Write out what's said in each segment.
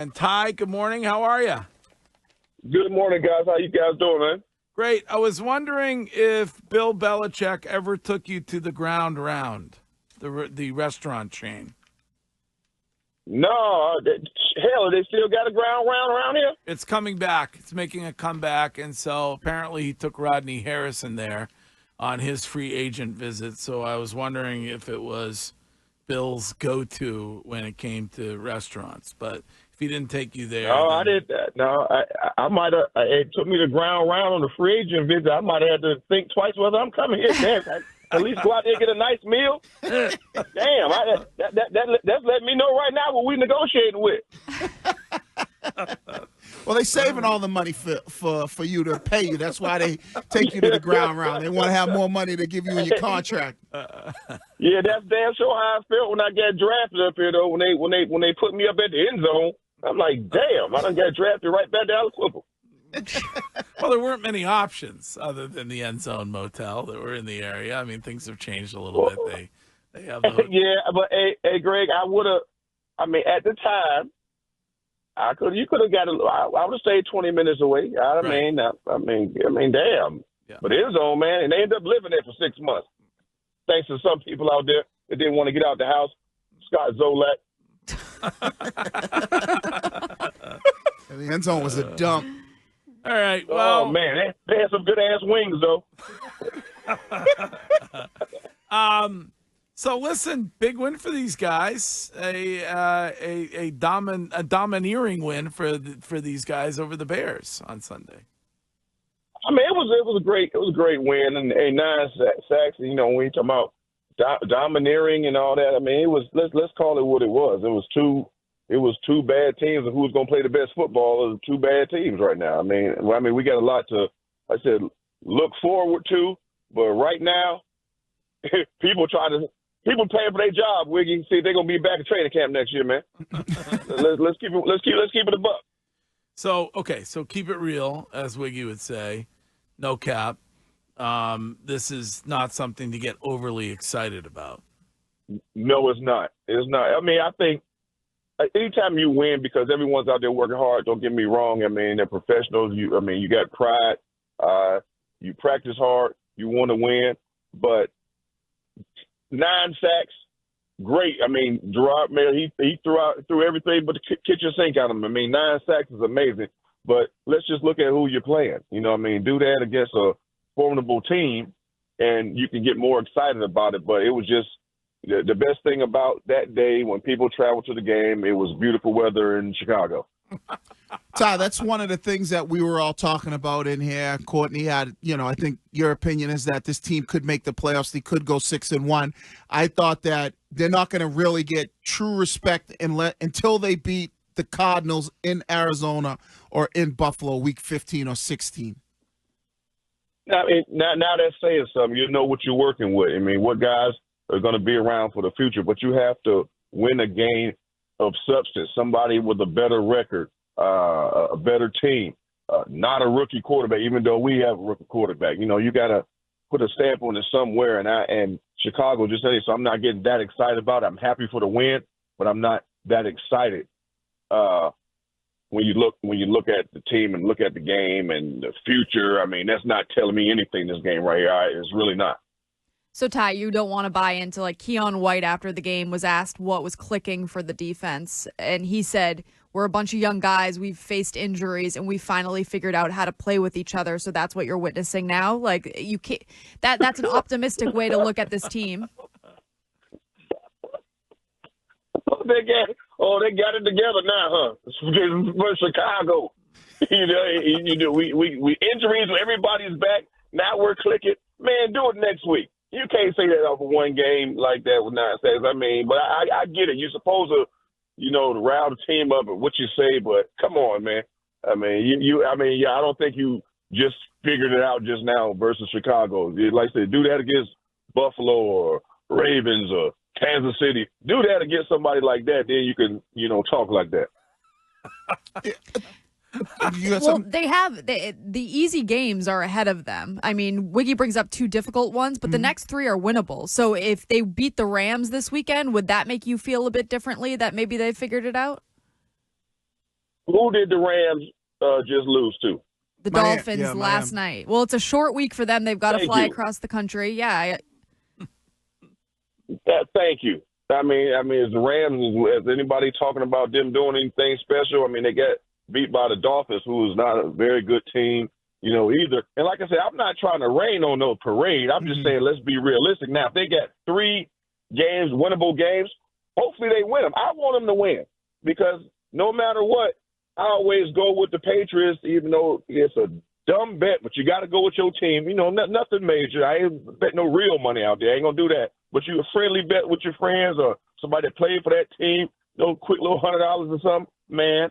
And Ty, good morning. How are you? Good morning, guys. How you guys doing, man? Great. I was wondering if Bill Belichick ever took you to the Ground Round, the restaurant chain. No, hell, they still got a ground round around here? It's coming back. It's making a comeback, and so apparently he took Rodney Harrison there on his free agent visit. So I was wondering if it was Bill's go-to when it came to restaurants. But if he didn't take you there, No, I did that. No, I might have. It took me the ground round on the free agent visit. I might have had to think twice whether I'm coming here. Damn, at least go out there and get a nice meal. Damn, that's letting me know right now what we negotiating with. Well, they saving all the money for you to pay you. That's why they take you to the ground round. They want to have more money to give you in your contract. Yeah, that's damn sure how I felt when I got drafted up here, though. When they put me up at the end zone, I'm like, damn, I done got drafted right back to Aliquippa. Well, there weren't many options other than the end zone motel that were in the area. I mean, things have changed a little bit. They have yeah, but hey, Greg, I would have. I mean, at the time, you could have got. I would have stayed 20 minutes away. I mean, damn. Yeah. But end zone, man, and they ended up living there for 6 months. Thanks to some people out there that didn't want to get out the house. Scott Zolak. The end zone was a dump. All right. Well, oh man, they had some good ass wings though. So listen, big win for these guys. A domineering win for these guys over the Bears on Sunday. I mean, it was a great win, and 9 sacks. You know, when you talk about domineering and all that, I mean, it was let's call it what it was. It was two bad teams, and who's going to play the best football are two bad teams right now. I mean, we got a lot to, like I said, look forward to, but right now, people paying for their job. Wiggy, see if they're going to be back in training camp next year, man. let's keep it a buck. So keep it real, as Wiggy would say, no cap. This is not something to get overly excited about. No, it's not. It's not. I mean, I think anytime you win, because everyone's out there working hard, don't get me wrong. I mean, they're professionals. You got pride. You practice hard. You want to win. But 9 sacks, great. I mean, Gerard Mayer, he threw everything but the kitchen sink at him. I mean, 9 sacks is amazing. But let's just look at who you're playing. You know what I mean? Do that against a formidable team, and you can get more excited about it. But it was just the best thing about that day when people traveled to the game, it was beautiful weather in Chicago. Ty, that's one of the things that we were all talking about in here. Courtney had, I think your opinion is that this team could make the playoffs. They could go 6-1. I thought that they're not going to really get true respect until they beat the Cardinals in Arizona or in Buffalo week 15 or 16. Now that's saying something. You know what you're working with. I mean, what guys are going to be around for the future, but you have to win a game of substance. Somebody with a better record, a better team, not a rookie quarterback, even though we have a rookie quarterback. You got to put a stamp on it somewhere, and Chicago just said it, so I'm not getting that excited about it. I'm happy for the win, but I'm not that excited when you look at the team and look at the game and the future. I mean, that's not telling me anything, this game right here. It's really not. So, Ty, you don't want to buy into, like, Keon White after the game was asked what was clicking for the defense, and he said, we're a bunch of young guys, we've faced injuries, and we finally figured out how to play with each other, so that's what you're witnessing now? Like, you can't, that's an optimistic way to look at this team. They got it together now, huh? For Chicago. We injuries, everybody's back, now we're clicking. Man, do it next week. You can't say that over one game like that with 9 sacks. I mean, but I get it. You're supposed to, to round the team up and what you say, but come on, man. I mean, I don't think you just figured it out just now versus Chicago. Like I said, do that against Buffalo or Ravens or Kansas City. Do that against somebody like that, then you can, talk like that. Well, they have the easy games are ahead of them. I mean, Wiggy brings up 2 difficult ones, but the next 3 are winnable. So if they beat the Rams this weekend, would that make you feel a bit differently that maybe they figured it out? Who did the Rams just lose to? The Miami. Dolphins Yeah, last Miami. night. Well, it's a short week for them. They've got to Thank fly you. across the country. Yeah. Thank you. I mean, is the Rams, is anybody talking about them doing anything special? I mean, they got beat by the Dolphins, who is not a very good team, either. And like I said, I'm not trying to rain on no parade. I'm just saying, let's be realistic. Now, if they got 3 games, winnable games, hopefully they win them. I want them to win because no matter what, I always go with the Patriots, even though it's a dumb bet, but you got to go with your team. Nothing major. I ain't bet no real money out there. I ain't going to do that. But you a friendly bet with your friends or somebody that played for that team, quick little $100 or something, man.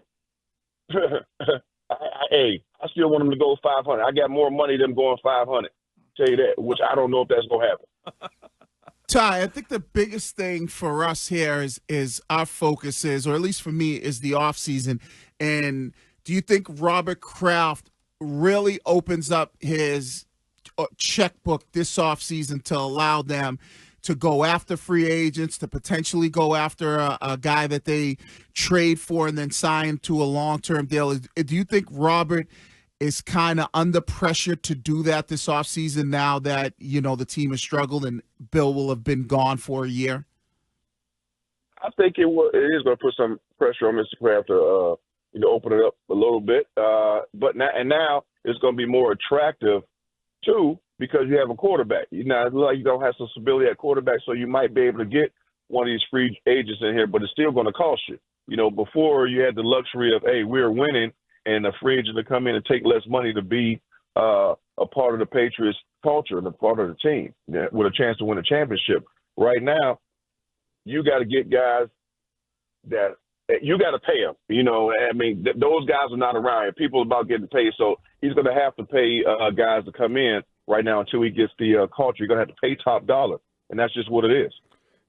I still want them to go 500. I got more money than going 500. Tell you that, which I don't know if that's going to happen. Ty, I think the biggest thing for us here is our focus is, or at least for me, is the offseason. And do you think Robert Kraft really opens up his checkbook this offseason to allow them to go after free agents, to potentially go after a guy that they trade for and then sign to a long-term deal? Do you think Robert is kind of under pressure to do that this offseason now that, the team has struggled and Bill will have been gone for a year? I think it is going to put some pressure on Mr. Kraft to, open it up a little bit. But now it's going to be more attractive, too, because you have a quarterback. You don't have some stability at quarterback, so you might be able to get one of these free agents in here, but it's still going to cost you. Before you had the luxury of, hey, we're winning, and a free agent to come in and take less money to be a part of the Patriots culture and a part of the team with a chance to win a championship. Right now, you got to get guys that you got to pay them. Those guys are not around here. People are about getting paid, so he's going to have to pay guys to come in right now until he gets the culture. You're going to have to pay top dollar, and that's just what it is.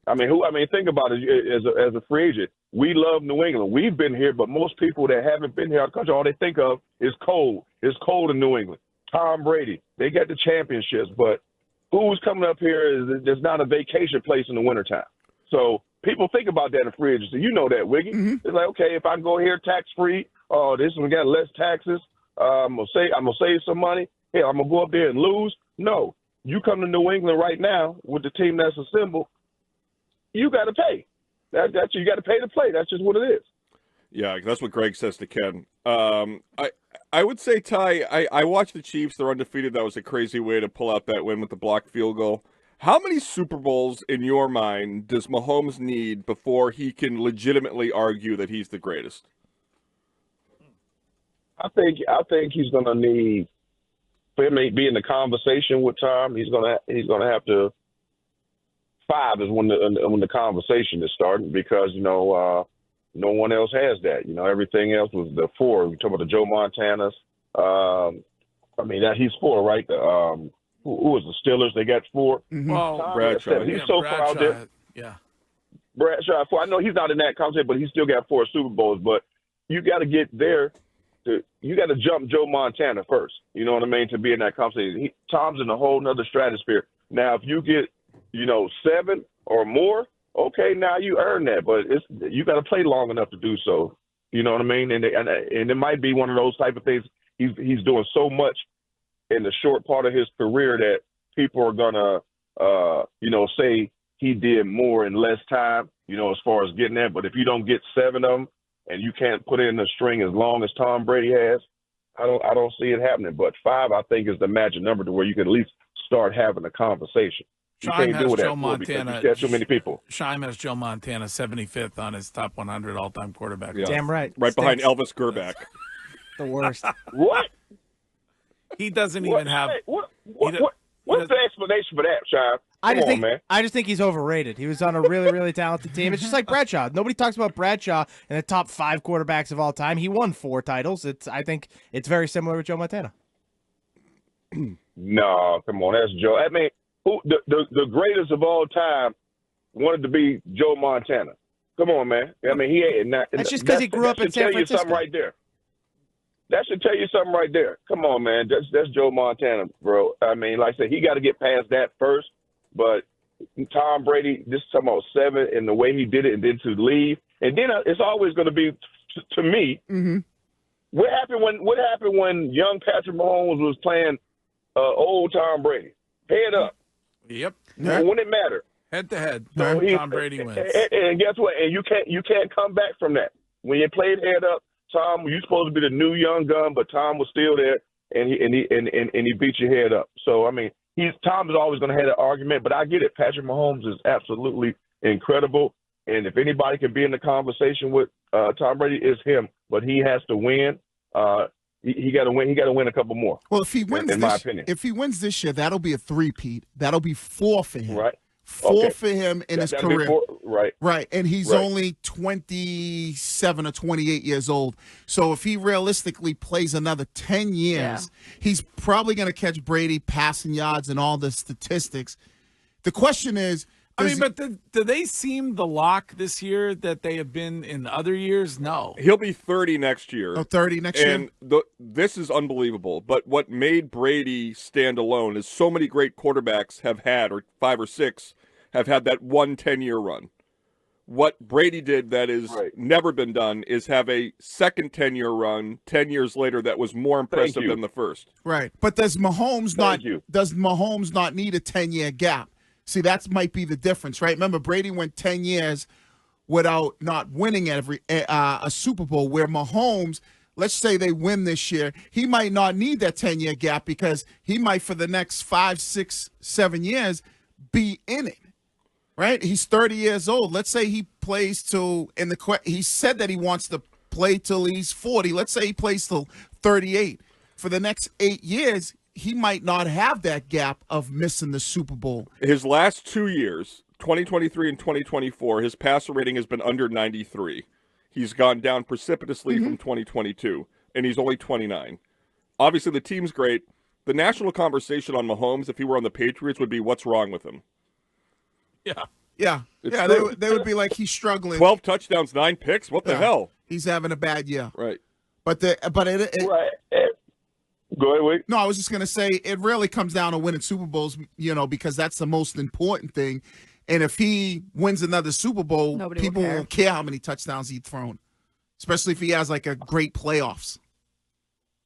Think about it as a free agent. We love New England. We've been here, but most people that haven't been here out of the country, all they think of is cold. It's cold in New England. Tom Brady, they got the championships, but who's coming up here there's not a vacation place in the wintertime. So people think about that in free agency. You know that, Wiggy. Mm-hmm. It's like, okay, if I go here tax-free, this one got less taxes, I'm gonna save some money. Hey, I'm going to go up there and lose. No, you come to New England right now with the team that's assembled, you got to pay. You got to pay to play. That's just what it is. Yeah, that's what Greg says to Ken. I would say, Ty, I watched the Chiefs. They're undefeated. That was a crazy way to pull out that win with the blocked field goal. How many Super Bowls, in your mind, does Mahomes need before he can legitimately argue that he's the greatest? I think he's going to need, for him to be in the conversation with Tom, he's going to have to. 5 is when the conversation is starting because no one else has that. Everything else was the 4. We talk about the Joe Montanas. He's 4, right? Who was the Steelers? They got 4. Mm-hmm. Well, Bradshaw. He's so far out there. Yeah. Bradshaw 4. I know he's not in that conversation, but he still got 4 Super Bowls. But you got to get there. You got to jump Joe Montana first. You know what I mean? To be in that conversation. Tom's in a whole nother stratosphere. Now, if you get 7 or more, okay, now you earn that. But you got to play long enough to do so. You know what I mean? And it might be one of those type of things. He's doing so much in the short part of his career that people are gonna, say he did more in less time. As far as getting that. But if you don't get 7 of them and you can't put in the string as long as Tom Brady has, I don't see it happening. But 5, I think, is the magic number to where you can at least start having a conversation. You Shime can't has do Joe that Montana. because you got too many people. Shime has Joe Montana 75th on his top 100 all-time quarterback. Yeah. Damn right. Right behind Elvis Gerback. The worst. What? He doesn't even have. What's the explanation for that, Shime? I just think he's overrated. He was on a really, really talented team. It's just like Bradshaw. Nobody talks about Bradshaw in the top 5 quarterbacks of all time. He won 4 titles. I think it's very similar with Joe Montana. No, come on, that's Joe. The greatest of all time wanted to be Joe Montana. Come on, man. He ain't. That's just because he grew up in San Francisco. That should tell you something right there. That should tell you something right there. Come on, man. That's Joe Montana, bro. Like I said, he got to get past that first. But Tom Brady, this is talking about 7 and the way he did it and then to leave. And then it's always going to be, to me, What happened when young Patrick Mahomes was playing old Tom Brady? Head up. Yep. When it mattered. Head to head. So Tom Brady wins. And guess what? And you can't come back from that. When you played head up, Tom, you're supposed to be the new young gun, but Tom was still there, and he beat your head up. So I mean, Tom is always going to have that argument, but I get it. Patrick Mahomes is absolutely incredible, and if anybody can be in the conversation with Tom Brady, it's him. But he has to win. He got to win. He got to win a couple more. Well, if he wins, in my opinion, if he wins this year, that'll be a three-peat. That'll be 4 for him. Right. Four for him in his career. Right. And he's only 27 or 28 years old. So if he realistically plays another 10 years, he's probably going to catch Brady passing yards and all the statistics. The question is, but do they seem the lock this year that they have been in other years? No. He'll be 30 next year. Oh, 30 next year? And this is unbelievable. But what made Brady stand alone is so many great quarterbacks have had, or 5 or 6, have had that 1 10-year run. What Brady did that is never been done is have a second 10-year run 10 years later that was more impressive than the first. Right. But does Mahomes not need a 10-year gap? See, that might be the difference, right? Remember, Brady went 10 years without not winning a Super Bowl, where Mahomes, let's say they win this year, he might not need that 10-year gap because he might, for the next 5, 6, 7 years, be in it, right? He's 30 years old. Let's say he plays he said that he wants to play till he's 40. Let's say he plays till 38. For the next 8 years, he might not have that gap of missing the Super Bowl. His last 2 years, 2023 and 2024, his passer rating has been under 93. He's gone down precipitously from 2022, and he's only 29. Obviously, the team's great. The national conversation on Mahomes, if he were on the Patriots, would be what's wrong with him. Yeah. They would be like, he's struggling. 12 touchdowns, 9 picks. What the hell? He's having a bad year. Right. Go ahead, wait. No, I was just going to say it really comes down to winning Super Bowls, because that's the most important thing. And if he wins another Super Bowl, people won't care how many touchdowns he's thrown, especially if he has like a great playoffs.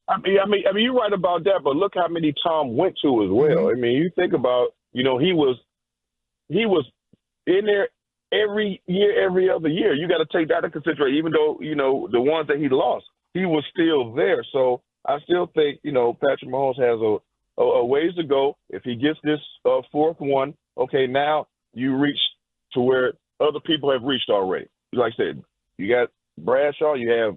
I mean, you're right about that, but look how many Tom went to as well. I mean, you think about, he was in there every year, every other year. You got to take that into consideration. Even though, the ones that he lost, he was still there. So I still think, Patrick Mahomes has a ways to go. If he gets this fourth one, okay, now you reach to where other people have reached already. Like I said, you got Bradshaw, you have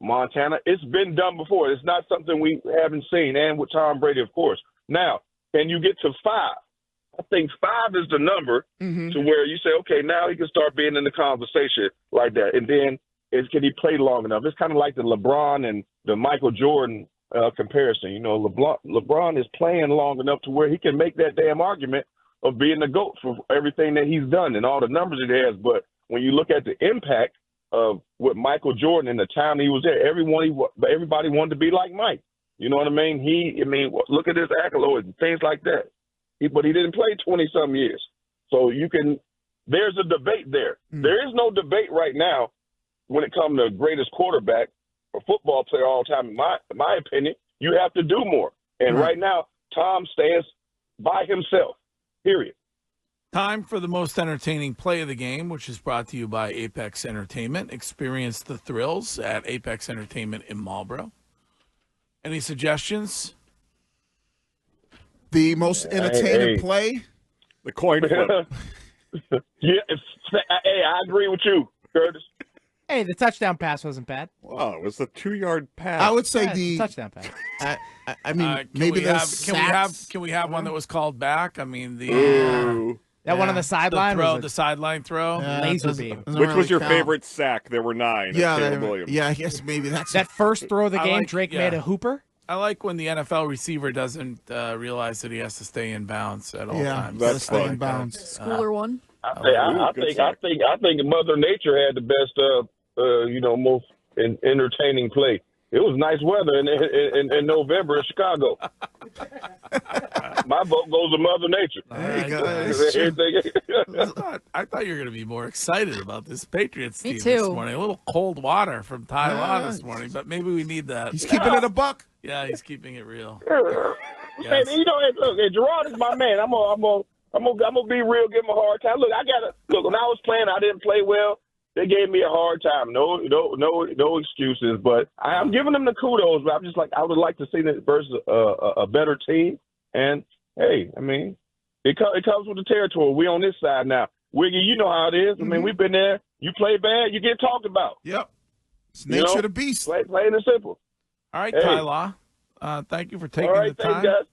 Montana. It's been done before. It's not something we haven't seen, and with Tom Brady, of course. Now, can you get to 5? I think 5 is the number to where you say, okay, now he can start being in the conversation like that. And then can he play long enough? It's kind of like the LeBron and the Michael Jordan comparison. LeBron is playing long enough to where he can make that damn argument of being the GOAT for everything that he's done and all the numbers it has. But when you look at the impact of what Michael Jordan and the time he was there, everybody wanted to be like Mike. You know what I mean? Look at his accolades and things like that. But he didn't play 20-some years. So there's a debate there. There is no debate right now when it comes to greatest quarterback or football player all time. In my opinion, you have to do more. And right now, Tom stands by himself, period. Time for the most entertaining play of the game, which is brought to you by Apex Entertainment. Experience the thrills at Apex Entertainment in Marlboro. Any suggestions? The most entertaining play? The coin flip. I agree with you, Curtis. Hey, the touchdown pass wasn't bad. Oh, it was the 2-yard pass. I would say the touchdown pass. I mean, maybe can we have one that was called back? I mean, that one on the sideline. The sideline throw, laser beam. Which was your favorite sack? There were 9. I guess maybe that's that first throw of the game. Drake made a hooper. I like when the NFL receiver doesn't realize that he has to stay in bounds at all times. That's stay in bounds. Schooler one. I think Mother Nature had the best, most entertaining play. It was nice weather in November in Chicago. My vote goes to Mother Nature. Hey, guys. I thought you were going to be more excited about this Patriots Me team too. this morning. A little cold water from Ty Law this morning, but maybe we need that. He's keeping it a buck. Yeah, he's keeping it real. Hey, you know, look, Gerard is my man. I'm gonna be real, give him a hard time. Look, when I was playing, I didn't play well. They gave me a hard time. No excuses. But I'm giving them the kudos. But I'm just like, I would like to see that versus a better team. And hey, I mean, it comes with the territory. We on this side now. Wiggy, you know how it is. I mean, we've been there. You play bad, you get talked about. Yep. It's nature of the beast. Plain and simple. All right, Hey. Ty Law. Thank you for taking the time. Thanks, guys.